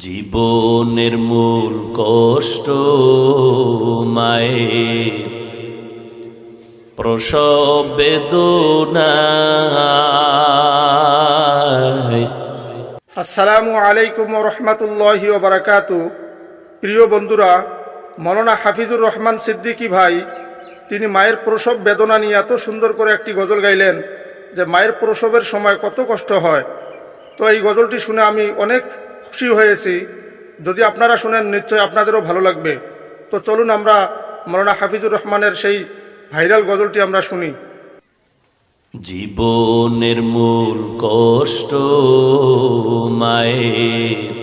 জীবনের মূল কষ্ট মায়ের প্রসব বেদনায়। আসসালামু আলাইকুম ওয়া রাহমাতুল্লাহি ওয়া বারাকাতুহু। প্রিয় বন্ধুরা, মৌলানা হাফিজুর রহমান সিদ্দিকী ভাই তিনি মায়ের প্রসব বেদনা নিয়ে এত সুন্দর করে একটি গজল গাইলেন যে মায়ের প্রসবের সময় কত কষ্ট হয়। তো এই গজলটি শুনে আমি অনেক খুশি হয়েছি। যদি আপনারা শুনেন নিশ্চয় আপনাদেরও ভালো লাগবে। তো চলুন আমরা মৌলানা হাফিজুর রহমানের সেই ভাইরাল গজলটি আমরা শুনি। জীবনের মূল কষ্ট মায়ের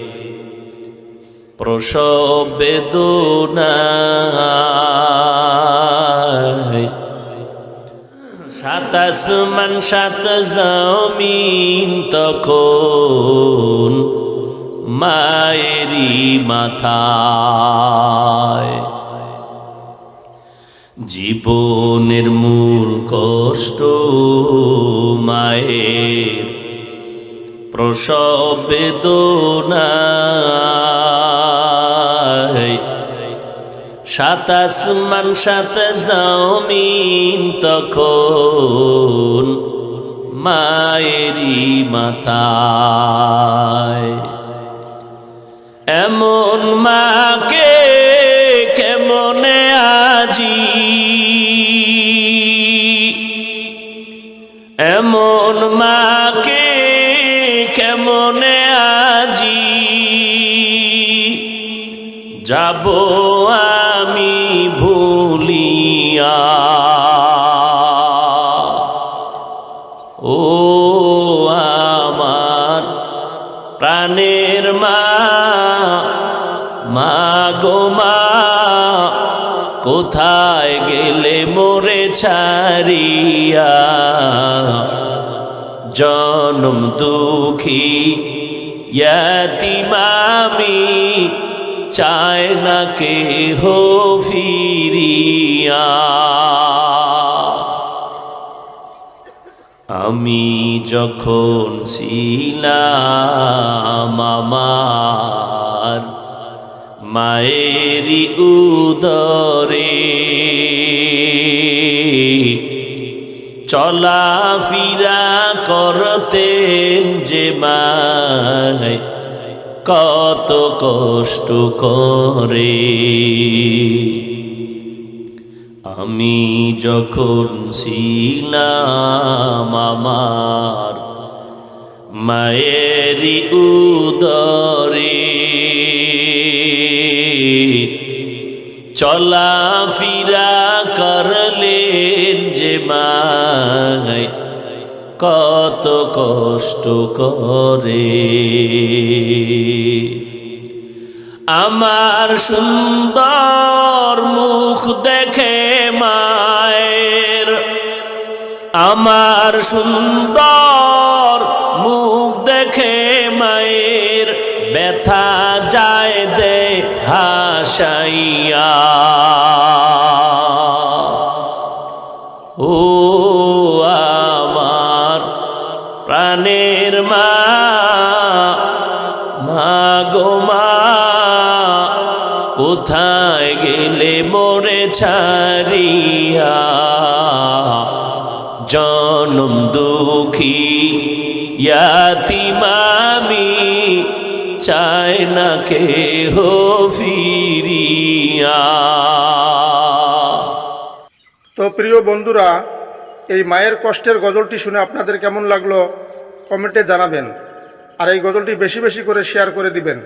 প্রসব বেদনায়। সাত আসমান সাত জমিন তখন মায়েরই মাথায়। জীবনের মূল কষ্ট মায়ের প্রসব বেদনায়। সাত আসমান সাত জমিন তখন মায়েরই মাথায়। এমন মাকে কেমনে আজি, এমন মাকে কেমনে আজি যাব আমি ভুলিয়া। ও আমার প্রাণের মা, মা গো মা, কোথায় গেলে মোরে ছাড়িয়া। জনম দুঃখী ইয়াতীম আমি, চায় না কেহ ফিরিয়া। আমি যখন ছিলাম আমার মায়েরই উদরে, চলাফেরা করতেন যে মায় কত কষ্ট করে। আমি যখন ছিলাম আমার মায়েরই উদরে, চলাফেরা করলেন যে মায় কত কষ্ট করে। আমার সুন্দর মুখ দেখে মায়ের, আমার সুন্দর মুখ দেখে মায়ের ব্যথা যায় দে হাসাইয়া। ও আমার প্রাণের মা, মা গো মা, কোথায় গেলে মোরে ছাড়িয়া। জনম দুঃখী ইয়াতীম আমি, চায় না কেহ ফিরিয়া। তো প্রিয় বন্ধুরা, এই মায়ের কষ্টের গজলটি শুনে আপনাদের কেমন লাগলো কমেন্টে জানাবেন। আর এই গজলটি বেশি বেশি করে শেয়ার করে দিবেন।